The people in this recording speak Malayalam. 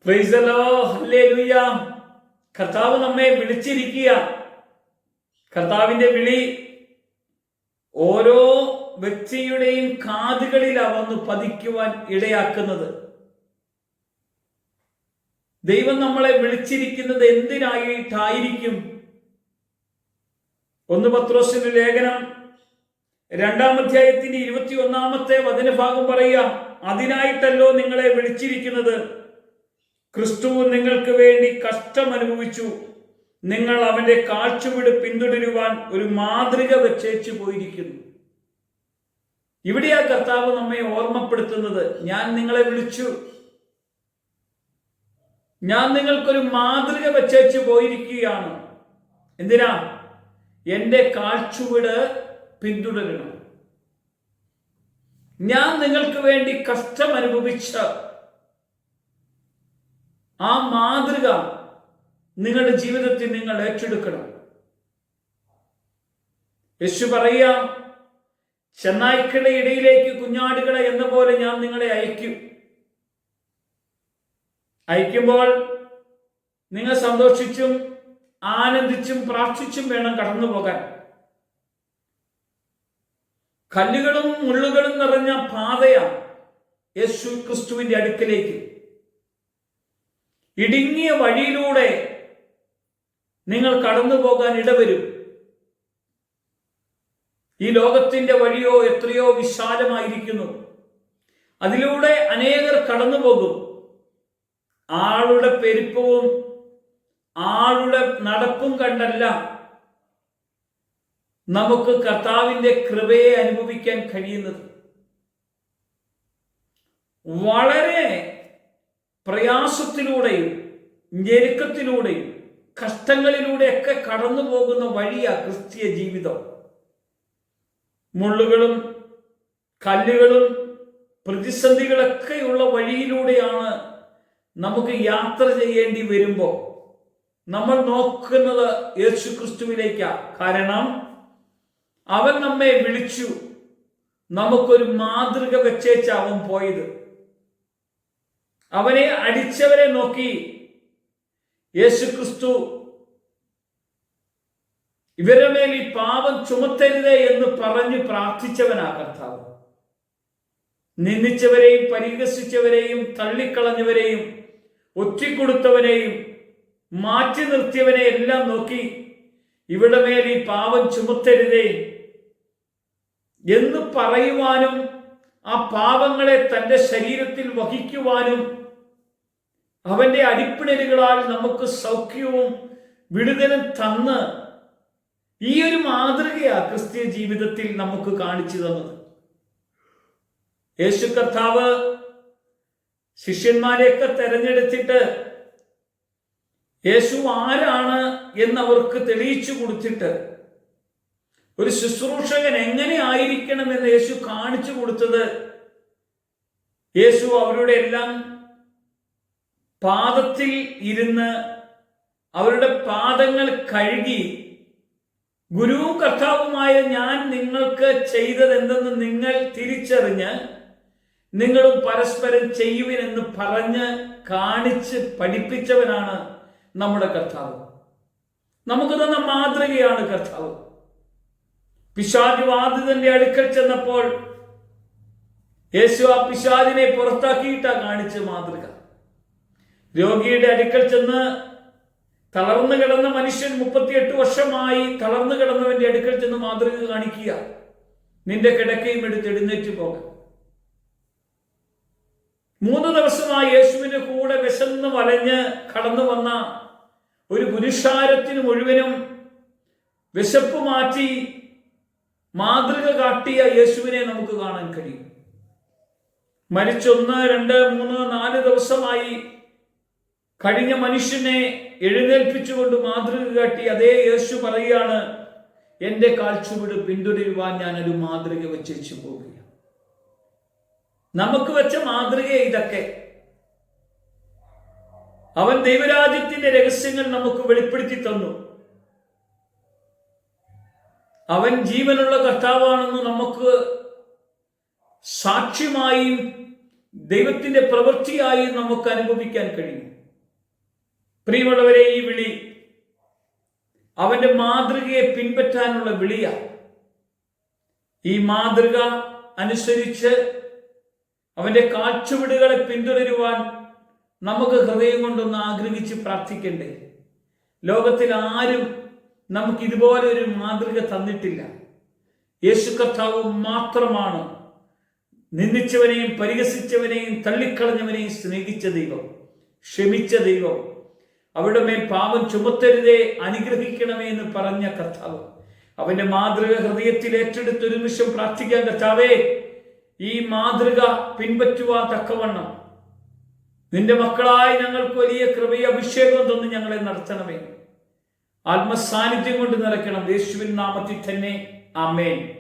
Praise the Lord, hallelujah. കർത്താവ് നമ്മെ വിളിച്ചിരിക്കുക. കർത്താവിന്റെ വിളി ഓരോ വ്യക്തിയുടെയും കാതുകളിലാണ് വന്ന് പതിക്കുവാൻ ഇടയാക്കുന്നത്. ദൈവം നമ്മളെ വിളിച്ചിരിക്കുന്നത് എന്തിനായിട്ടായിരിക്കും? 1 പത്രോസിന്റെ ലേഖനം 2-ാം അധ്യായത്തിന്റെ 21-ാമത്തെ വചനഭാഗം പറയുക, അതിനായിട്ടല്ലോ നിങ്ങളെ വിളിച്ചിരിക്കുന്നത്. ക്രിസ്തു നിങ്ങൾക്ക് വേണ്ടി കഷ്ടം അനുഭവിച്ചു. നിങ്ങൾ അവന്റെ കാഴ്ചവിട് പിന്തുടരുവാൻ ഒരു മാതൃക വെച്ചേച്ചു പോയിരിക്കുന്നു. ഇവിടെയാ കർത്താവ് നമ്മെ ഓർമ്മപ്പെടുത്തുന്നത്. ഞാൻ നിങ്ങളെ വിളിച്ചു, ഞാൻ നിങ്ങൾക്കൊരു മാതൃക വെച്ചേച്ചു പോയിരിക്കുകയാണ്. എന്തിനാ? എന്റെ കാഴ്ചവിട് പിന്തുടരണം. ഞാൻ നിങ്ങൾക്ക് വേണ്ടി കഷ്ടം അനുഭവിച്ച ആ മാതൃക നിങ്ങളുടെ ജീവിതത്തിൽ നിങ്ങൾ ഏറ്റെടുക്കണം. യേശു പറയുക, ചെന്നായ്ക്കളുടെ ഇടയിലേക്ക് കുഞ്ഞാടുകളെ എന്ന പോലെ ഞാൻ നിങ്ങളെ അയക്കും. അയക്കുമ്പോൾ നിങ്ങൾ സന്തോഷിച്ചും ആനന്ദിച്ചും പ്രാർത്ഥിച്ചും വേണം കടന്നു പോകാൻ. കല്ലുകളും മുള്ളുകളും നിറഞ്ഞ പാതയാണ് യേശു ക്രിസ്തുവിന്റെ അടുക്കലേക്ക്. ഇടുങ്ങിയ വഴിയിലൂടെ നിങ്ങൾ കടന്നു പോകാൻ ഇടവരും. ഈ ലോകത്തിന്റെ വഴിയോ എത്രയോ വിശാലമായിരിക്കുന്നു. അതിലൂടെ അനേകർ കടന്നു പോകും. ആളുടെ പെരുപ്പവും ആളുടെ നടപ്പും കണ്ടല്ല നമുക്ക് കർത്താവിന്റെ കൃപയെ അനുഭവിക്കാൻ കഴിയുന്നത്. വളരെ പ്രയാസത്തിലൂടെയും ഞെരുക്കത്തിലൂടെയും കഷ്ടങ്ങളിലൂടെയൊക്കെ കടന്നു പോകുന്ന വഴിയാ ക്രിസ്തീയ ജീവിതം. മുള്ളുകളും കല്ലുകളും പ്രതിസന്ധികളൊക്കെയുള്ള വഴിയിലൂടെയാണ് നമുക്ക് യാത്ര ചെയ്യേണ്ടി വരുമ്പോൾ നമ്മൾ നോക്കുന്നത് യേശു ക്രിസ്തുവിലേക്കാ. കാരണം അവൻ നമ്മെ വിളിച്ചു, നമുക്കൊരു മാതൃക വെച്ചേച്ച അവൻ പോയത്. അവനെ അടിച്ചവരെ നോക്കി യേശു ക്രിസ്തു ഇവരുടെ മേൽ ഈ പാപം ചുമത്തരുതേ എന്ന് പറഞ്ഞ് പ്രാർത്ഥിച്ചവനാ കർത്താവ്. നിന്ദിച്ചവരെയും പരിഹസിച്ചവരെയും തള്ളിക്കളഞ്ഞവരെയും ഒറ്റിക്കൊടുത്തവനെയും മാറ്റി നിർത്തിയവനെ എല്ലാം നോക്കി ഇവിടെ മേൽ ഈ പാപം ചുമത്തരുതേ എന്ന് പറയുവാനും ആ പാപങ്ങളെ തന്റെ ശരീരത്തിൽ വഹിക്കുവാനും അവന്റെ അടിപ്പിണരുകളാൽ നമുക്ക് സൗഖ്യവും വിടുതലും തന്ന് ഈ ഒരു മാതൃകയാ ക്രിസ്തീയ ജീവിതത്തിൽ നമുക്ക് കാണിച്ചു തന്നത്. യേശു കർത്താവ് ശിഷ്യന്മാരെയൊക്കെ തെരഞ്ഞെടുത്തിട്ട് യേശു ആരാണ് എന്നവർക്ക് തെളിയിച്ചു കൊടുത്തിട്ട് ഒരു ശുശ്രൂഷകൻ എങ്ങനെ ആയിരിക്കണമെന്ന് യേശു കാണിച്ചു കൊടുത്തത്, യേശു അവരുടെ എല്ലാം പാദത്തിൽ ഇരുന്ന് അവരുടെ പാദങ്ങൾ കഴുകി ഗുരുവും കർത്താവുമായ ഞാൻ നിങ്ങൾക്ക് ചെയ്തതെന്തെന്ന് നിങ്ങൾ തിരിച്ചറിഞ്ഞ് നിങ്ങളും പരസ്പരം ചെയ്യുവിനെന്ന് പറഞ്ഞ് കാണിച്ച് പഠിപ്പിച്ചവനാണ് നമ്മുടെ കർത്താവ്. നമുക്ക് തന്ന മാതൃകയാണ് കർത്താവ്. പിശാച് ബാധിതന്റെ അടുക്കൽ ചെന്നപ്പോൾ യേശു ആ പിശാചിനെ പുറത്താക്കിയിട്ടാ കാണിച്ച മാതൃക. രോഗിയുടെ അടുക്കൽ ചെന്ന് തളർന്നു കിടന്ന മനുഷ്യൻ 38 വർഷമായി തളർന്നു കിടന്നവന്റെ അടുക്കൽ ചെന്ന് മാതൃക കാണിക്കുക, നിന്റെ കിടക്കയും എടുത്ത് എഴുന്നേറ്റ് പോകാൻ. 3 ദിവസമായി യേശുവിന്റെ കൂടെ വിശന്ന് വലഞ്ഞ് കടന്നു വന്ന ഒരു പുരുഷാരത്തിന് മുഴുവനും വിശപ്പ് മാറ്റി മാതൃക കാട്ടിയ യേശുവിനെ നമുക്ക് കാണാൻ കഴിയും. മരിച്ച് 1, 2, 3, 4 ദിവസമായി കഴിഞ്ഞ മനുഷ്യനെ എഴുന്നേൽപ്പിച്ചുകൊണ്ട് മാതൃക കാട്ടി അതേ യേശു പറയുകയാണ്, എന്റെ കാഴ്ചവിട് പിന്തുടരുവാൻ ഞാനൊരു മാതൃക വെച്ചു പോവുകയാണ്. നമുക്ക് വെച്ച മാതൃക ഇതൊക്കെ. അവൻ ദൈവരാജ്യത്തിന്റെ രഹസ്യങ്ങൾ നമുക്ക് വെളിപ്പെടുത്തി തന്നു. അവൻ ജീവനുള്ള കർത്താവാണെന്ന് നമുക്ക് സാക്ഷ്യമായും ദൈവത്തിന്റെ പ്രവൃത്തിയായി നമുക്ക് അനുഭവിക്കാൻ കഴിയും. പ്രിയമുള്ളവരെ, ഈ വിളി അവന്റെ മാതൃകയെ പിൻപറ്റാനുള്ള വിളിയാണ്. ഈ മാതൃക അനുസരിച്ച് അവന്റെ കാഴ്ചപ്പാടുകളെ പിന്തുടരുവാൻ നമുക്ക് ഹൃദയം കൊണ്ടൊന്ന് ആഗ്രഹിച്ച് പ്രാർത്ഥിക്കണ്ടേ? ലോകത്തിൽ ആരും നമുക്ക് ഇതുപോലെ ഒരു മാതൃക തന്നിട്ടില്ല. യേശു കർത്താവ് മാത്രമാണ് നിന്ദിച്ചവനെയും പരിഹസിച്ചവനെയും തള്ളിക്കളഞ്ഞവനെയും സ്നേഹിച്ച ദൈവം, ക്ഷമിച്ച ദൈവം, അവരുടെ മേൽ പാപം ചുമത്തരുതേ, അനുഗ്രഹിക്കണമേ എന്ന് പറഞ്ഞ കർത്താവ്. അവന്റെ മാതൃക ഹൃദയത്തിൽ ഏറ്റെടുത്ത് ഒരു നിമിഷം പ്രാർത്ഥിക്കാൻ. കർത്താവേ, ഈ മാതൃക പിൻപറ്റുവാൻ തക്കവണ്ണം നിന്റെ മക്കളായി ഞങ്ങൾക്ക് വലിയ കൃപയും അഭിഷേകം തന്ന് ഞങ്ങളെ നടത്തണമേ. ആത്മസാന്നിധ്യം കൊണ്ട് നിറയ്ക്കണം. യേശുവിൻ നാമത്തിൽ തന്നെ ആമേൻ.